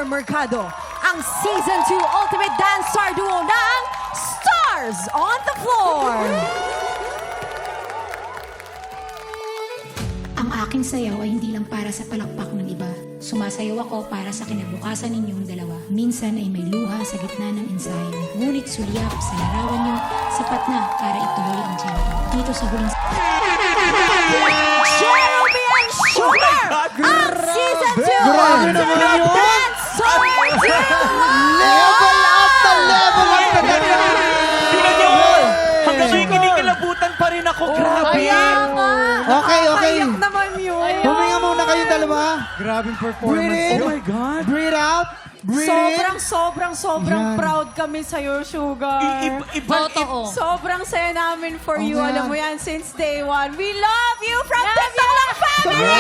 Sugar Mercado, ang Season 2 Ultimate Dance Star Duo ng Stars on the Floor! Ang aking sayaw ay hindi lang para sa palakpak ng iba. Sumasayaw ako para sa kinabukasan ninyong dalawa. Minsan ay may luha sa gitna ng ensayo. Ngunit sulyap sa larawan niyo, sapat na para ituloy ang tiyan. Dito sa huling... Jeremy and Sugar! Ang Season 2 Grabe naman Ultimate yun! Dance Star Duo! Level up na level up na ganyan! Tingnan nyo! Hanggang ngayon kinikilabutan pa rin ako. Grabe! Okay, okay. Ayak naman yun. Huminga muna kayong dalawa. Grabing Breathe performance. in. Oh my God! Breathe out. Breathe in. Sobrang Yan. proud kami sa'yo, Sugar. Sobrang saya namin for Oo you. nga. Alam mo yan, since day one. We love you from TikTok Lang Family!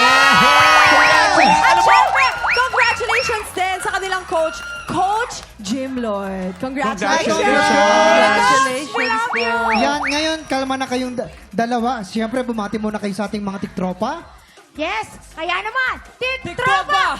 At syempre, congratulations din sa kanilang coach, Coach Jim Lloyd. Congratulations! Congratulations. We love you! Yan, ngayon, kalma na kayong dalawa. Siyempre, bumati muna kayo sa ating mga tiktropa. Yes! Kaya naman, Tiktropa,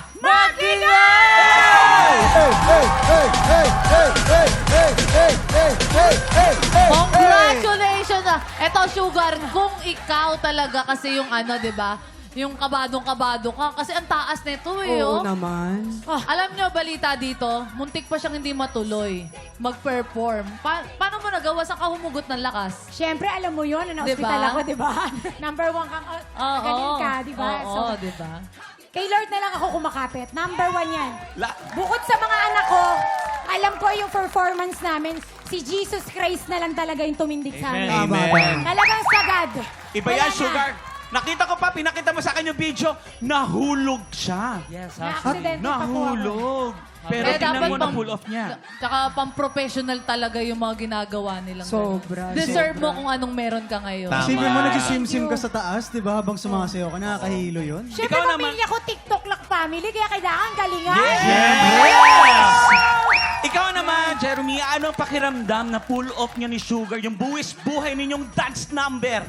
Congratulations! Eto, Sugar, kung ikaw talaga kasi yung ano, di ba? Yung kabadong-kabado ka. Kasi ang taas nito eh, Oo oh. naman. Alam nyo, balita dito, muntik pa siyang hindi matuloy mag-perform. Paano mo nagawa sa kahumugot ng lakas? Siyempre, alam mo yun, na Diba? hospital ako, di ba? Number 1 kang magaling ka, di ba? Oo, di ba? Kay Lord na lang ako kumakapit. Number 1 yan. Bukod sa mga anak ko, alam ko yung performance namin, si Jesus Christ na lang talaga yung tumindig sa amin. Amen. Talagang sagad. Iba Wala yan, na. Sugar. Nakita ko pa, pinakita mo sa akin yung video, nahulog siya. Yes, Na-accident pa po ako. Nahulog. Pero tingnan mo na pull off niya. Tsaka pang-professional talaga yung mga ginagawa nilang Sobra, ganun. Deserve mo kung anong meron ka ngayon. Tama. Isipin mo, nag-sim-sim ka sa taas, di ba? Habang sumasayaw ka, nakakahilo yun. Siyempre, Ikaw naman. pamilya ko, TikTok Lock family, kaya kailangan galingan. Yes! Ikaw naman, Jeremy, ano ang pakiramdam na pull off niya ni Sugar, yung buwis buhay ninyong dance number?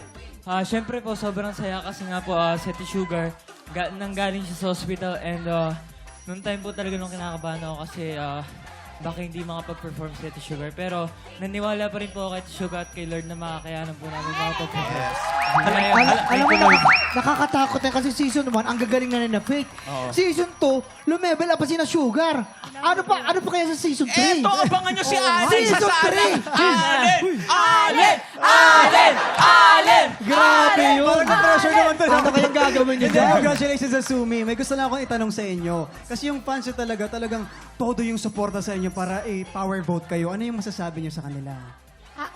Siyempre po, sobrang saya kasi nga po, si Ate Sugar, nanggaling siya sa hospital and noong time po talaga nung kinakabahan ako kasi baka hindi makapag-perform si Ate Sugar. Pero naniwala pa rin po ako kay Ate Sugar at kay Lord na makakayanan po namin makapag-perform. Alam mo na, nakakatakot na kasi season 1, ang gagaling na nila Faith. Season 2, lumevel up pa si na Sugar. Ano pa kaya sa season 3? Eto, abangan nyo si Allen sa Season sala. 3. Allen! Grabe yun! Parang na-pressure naman to. Ano kayang gagawin niyo Hindi, dyan? congratulations sa Sumi. May gusto lang akong itanong sa inyo. Kasi yung fans nyo talagang todo yung suporta sa inyo para i-power vote kayo. Ano yung masasabi nyo sa kanila?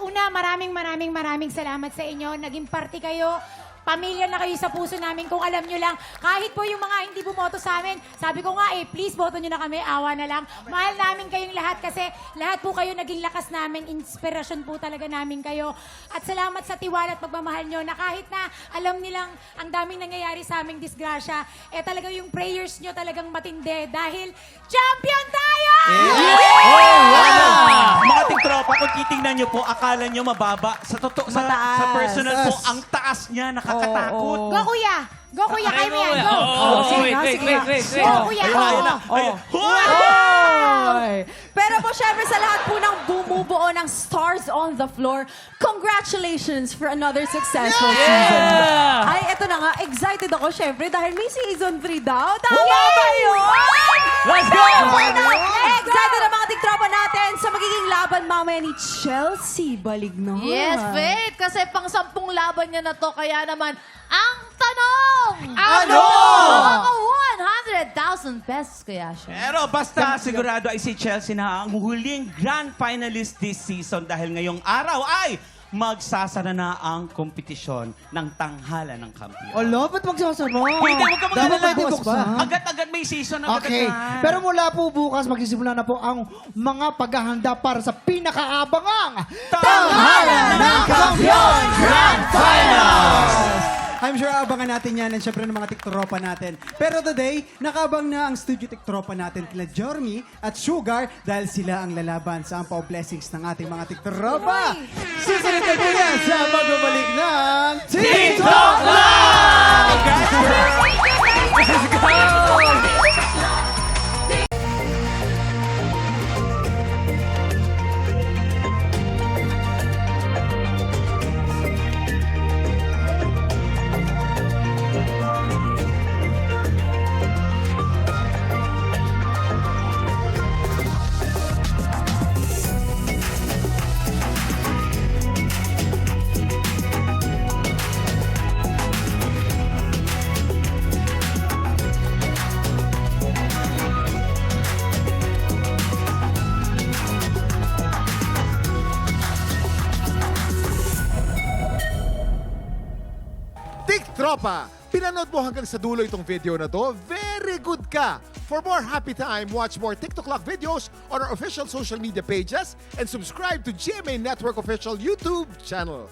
Una, maraming salamat sa inyo. Naging party kayo. Pamilya na kayo sa puso namin. Kung alam nyo lang, kahit po yung mga hindi bumoto sa amin, sabi ko nga please boto nyo na kami, awa na lang. Mahal namin kayong lahat kasi lahat po kayo naging lakas namin, inspirasyon po talaga namin kayo. At salamat sa tiwala at pagmamahal nyo na kahit na alam nilang ang daming nangyayari sa aming disgrasya, talaga yung prayers nyo talagang matindi dahil champion tayo! Mga tiktropa, kung titingnan nyo po, akala nyo mababa. Sa totoo, sa personal po, ang taas niya, nakakatakot. Go kuya! Go kuya, kayo mo yan! Go! Go kuya! Ayun na. Hoy! Pero po, syempre sa lahat po ng bumubuo ng Stars on the Floor, congratulations for another successful season. Ay, eto na nga, excited ako syempre dahil may season 3 daw. Tama ba yun? Let's go! Excited ang mga tiktropa natin sa magiging laban mamaya ni Chelsea Balignon. Yes, Faith. Kasi pang 10 laban niya na to. Kaya naman, ang tanong! Ano? Mga 100,000 pesos kaya siya. Pero basta sigurado ay si Chelsea na ang huling grand finalist this season dahil ngayong araw ay magsasara na ang kompetisyon ng tanghalan ng kampiyon. Alo, ba't magsasara? Hindi, huwag ka Dapat mag-alala. pwede buksan. Agad-agad may season, Okay. agad-agad. Pero mula po bukas, magsisimula na po ang mga paghahanda para sa pinakaabangang Tanghalan ng Kampiyon Grand Finals! I'm sure abangan natin yan and syempre ng mga tiktropa natin. Pero today, nakaabang na ang studio tiktropa natin kila Jeremy at Sugar dahil sila ang lalaban sa ampaw blessings ng ating mga tiktropa. Susunod na po yan sa magbabalik ng TikTok Live! Let's go! Tropa, pinanood mo hanggang sa dulo itong video na to, very good ka! For more happy time, watch more TikTok Lock videos on our official social media pages and subscribe to GMA Network official YouTube channel.